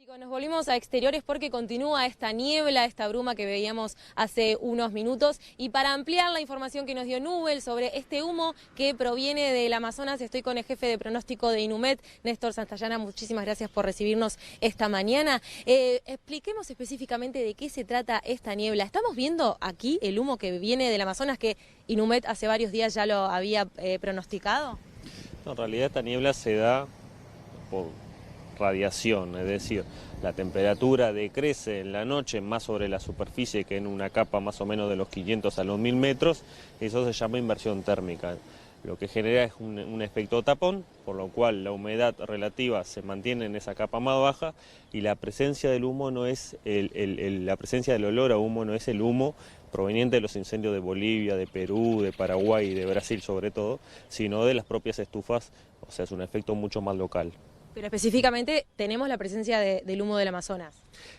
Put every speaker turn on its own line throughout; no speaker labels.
Nos volvimos a exteriores porque continúa esta niebla, esta bruma que veíamos hace unos minutos, y para ampliar la información que nos dio Nubel sobre este humo que proviene del Amazonas, estoy con el jefe de pronóstico de Inumet, Néstor Santayana. Muchísimas gracias por recibirnos esta mañana. Expliquemos específicamente de qué se trata esta niebla. Estamos viendo aquí el humo que viene del Amazonas, que Inumet hace varios días ya lo había pronosticado.
No, en realidad esta niebla se da por radiación, es decir, la temperatura decrece en la noche más sobre la superficie que en una capa más o menos de los 500 a los 1000 metros, eso se llama inversión térmica. Lo que genera es un efecto tapón, por lo cual la humedad relativa se mantiene en esa capa más baja y la presencia del humo no es la presencia del olor a humo no es el humo proveniente de los incendios de Bolivia, de Perú, de Paraguay y de Brasil sobre todo, sino de las propias estufas, o sea, es un efecto mucho más local.
Pero específicamente tenemos la presencia del humo del Amazonas.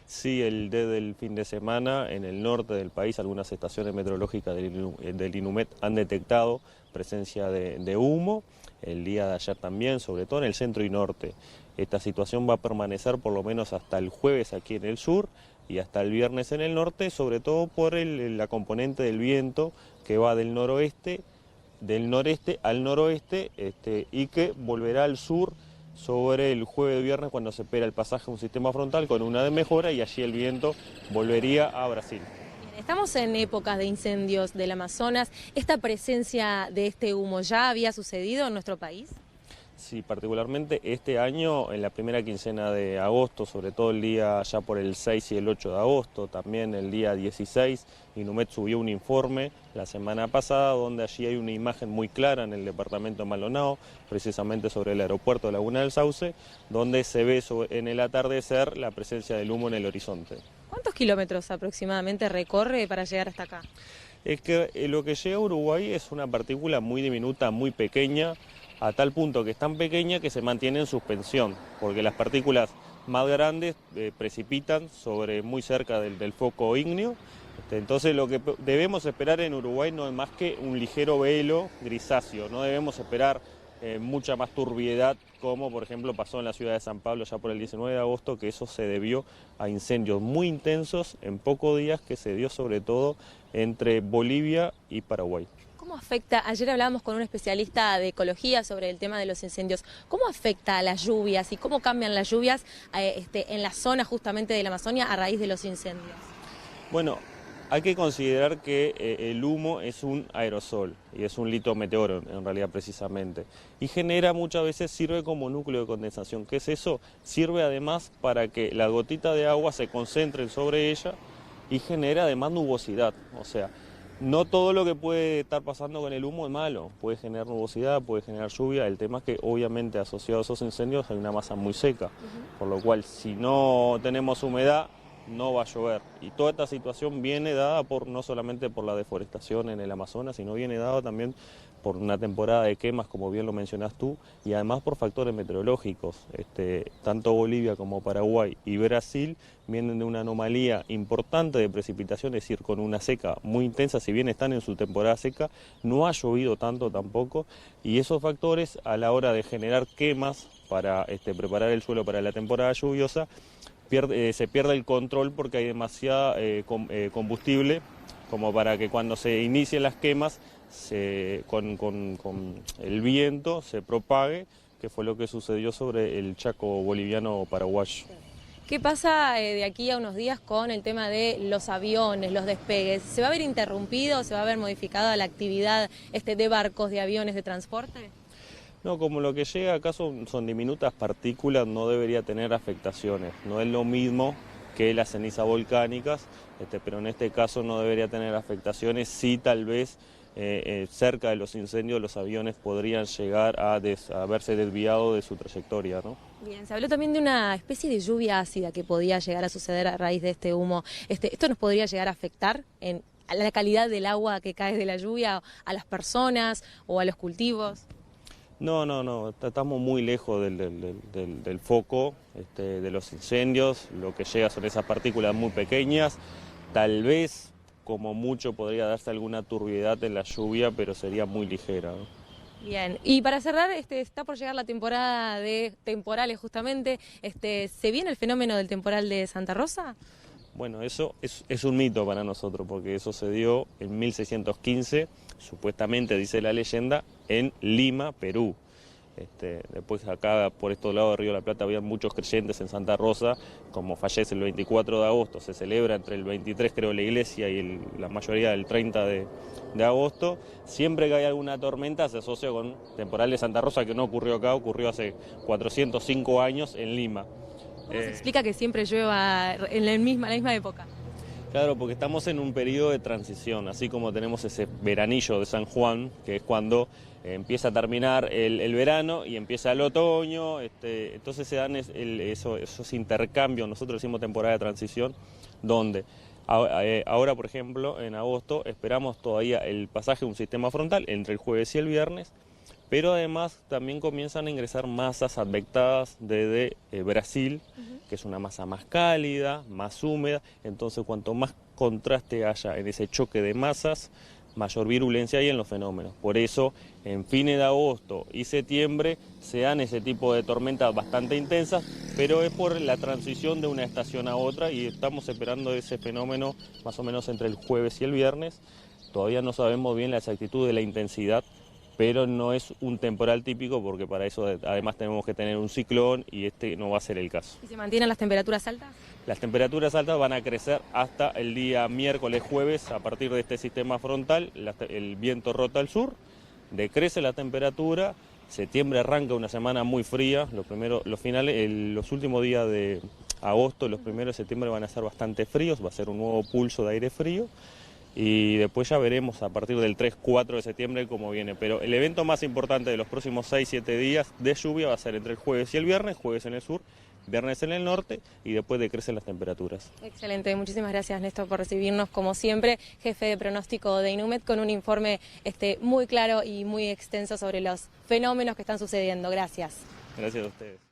Sí, desde el fin de semana en el norte del país algunas estaciones meteorológicas del Inumet han detectado presencia de humo, el día de ayer también, sobre todo en el centro y norte. Esta situación va a permanecer por lo menos hasta el jueves aquí en el sur y hasta el viernes en el norte, sobre todo por la componente del viento que va del noreste al noroeste y que volverá al sur sobre el jueves y viernes cuando se espera el pasaje a un sistema frontal con una de mejora y allí el viento volvería a Brasil.
Estamos en épocas de incendios del Amazonas. ¿Esta presencia de este humo ya había sucedido en nuestro país?
Sí, particularmente este año, en la primera quincena de agosto, sobre todo el día ya por el 6 y el 8 de agosto, también el día 16, Inumet subió un informe la semana pasada donde allí hay una imagen muy clara en el departamento de Maldonado, precisamente sobre el aeropuerto de Laguna del Sauce, donde se ve en el atardecer la presencia del humo en el horizonte.
¿Cuántos kilómetros aproximadamente recorre para llegar hasta acá?
Es que lo que llega a Uruguay es una partícula muy diminuta, muy pequeña, a tal punto que es tan pequeña que se mantiene en suspensión, porque las partículas más grandes precipitan muy cerca del foco ígneo. Entonces lo que debemos esperar en Uruguay no es más que un ligero velo grisáceo, no debemos esperar mucha más turbiedad como por ejemplo pasó en la ciudad de San Pablo ya por el 19 de agosto, que eso se debió a incendios muy intensos en pocos días que se dio sobre todo entre Bolivia y Paraguay.
¿Cómo afecta? Ayer hablábamos con un especialista de ecología sobre el tema de los incendios. ¿Cómo afecta a las lluvias y cómo cambian las lluvias en la zona justamente de la Amazonia a raíz de los incendios?
Bueno, hay que considerar que el humo es un aerosol y es un litometeoro en realidad precisamente. Y genera muchas veces, sirve como núcleo de condensación. ¿Qué es eso? Sirve además para que las gotitas de agua se concentren sobre ella y genera además nubosidad. O sea, no todo lo que puede estar pasando con el humo es malo, puede generar nubosidad, puede generar lluvia, el tema es que obviamente asociado a esos incendios hay una masa muy seca, por lo cual si no tenemos humedad no va a llover. Y toda esta situación viene dada no solamente por la deforestación en el Amazonas, sino viene dada también por una temporada de quemas, como bien lo mencionás tú, y además por factores meteorológicos. Tanto Bolivia como Paraguay y Brasil vienen de una anomalía importante de precipitación, es decir, con una seca muy intensa, si bien están en su temporada seca, no ha llovido tanto tampoco, y esos factores a la hora de generar quemas para preparar el suelo para la temporada lluviosa, se pierde el control porque hay demasiada combustible como para que cuando se inicien las quemas con el viento se propague, que fue lo que sucedió sobre el Chaco boliviano paraguayo.
¿Qué pasa de aquí a unos días con el tema de los aviones, los despegues? ¿Se va a ver interrumpido, se va a ver modificada la actividad de barcos, de aviones, de transporte?
No, como lo que llega acá son diminutas partículas, no debería tener afectaciones. No es lo mismo que las cenizas volcánicas, pero en este caso no debería tener afectaciones. Sí, tal vez cerca de los incendios los aviones podrían llegar a haberse desviado de su trayectoria, ¿no?
Bien, se habló también de una especie de lluvia ácida que podía llegar a suceder a raíz de este humo. ¿Esto nos podría llegar a afectar a la calidad del agua que cae de la lluvia, a las personas o a los cultivos?
No, estamos muy lejos del foco de los incendios, lo que llega son esas partículas muy pequeñas, tal vez como mucho podría darse alguna turbiedad en la lluvia, pero sería muy ligera, ¿no?
Bien, y para cerrar, está por llegar la temporada de temporales justamente, ¿se viene el fenómeno del temporal de Santa Rosa?
Bueno, eso es un mito para nosotros, porque eso se dio en 1615, supuestamente, dice la leyenda, en Lima, Perú. Después acá, por estos lados de Río de la Plata, había muchos creyentes en Santa Rosa, como fallece el 24 de agosto, se celebra entre el 23, creo, la iglesia, y la mayoría del 30 de agosto. Siempre que hay alguna tormenta se asocia con temporal de Santa Rosa, que no ocurrió acá, ocurrió hace 405 años en Lima.
¿Cómo se explica que siempre llueva en la misma época?
Claro, porque estamos en un periodo de transición, así como tenemos ese veranillo de San Juan, que es cuando empieza a terminar el verano y empieza el otoño, entonces se dan esos intercambios, nosotros decimos temporada de transición, donde ahora, por ejemplo, en agosto esperamos todavía el pasaje de un sistema frontal entre el jueves y el viernes, pero además también comienzan a ingresar masas advectadas desde Brasil, que es una masa más cálida, más húmeda, entonces cuanto más contraste haya en ese choque de masas, mayor virulencia hay en los fenómenos. Por eso, en fines de agosto y septiembre se dan ese tipo de tormentas bastante intensas, pero es por la transición de una estación a otra y estamos esperando ese fenómeno más o menos entre el jueves y el viernes. Todavía no sabemos bien la exactitud de la intensidad, pero no es un temporal típico porque para eso además tenemos que tener un ciclón y no va a ser el caso.
¿Y se mantienen las temperaturas altas?
Las temperaturas altas van a crecer hasta el día miércoles, jueves, a partir de este sistema frontal, el viento rota al sur, decrece la temperatura, septiembre arranca una semana muy fría, los últimos días de agosto, los primeros de septiembre van a ser bastante fríos, va a ser un nuevo pulso de aire frío. Y después ya veremos a partir del 3-4 de septiembre cómo viene. Pero el evento más importante de los próximos 6-7 días de lluvia va a ser entre el jueves y el viernes, jueves en el sur, viernes en el norte y después decrecen las temperaturas.
Excelente, muchísimas gracias Néstor por recibirnos como siempre, jefe de pronóstico de Inumet, con un informe muy claro y muy extenso sobre los fenómenos que están sucediendo. Gracias.
Gracias a ustedes.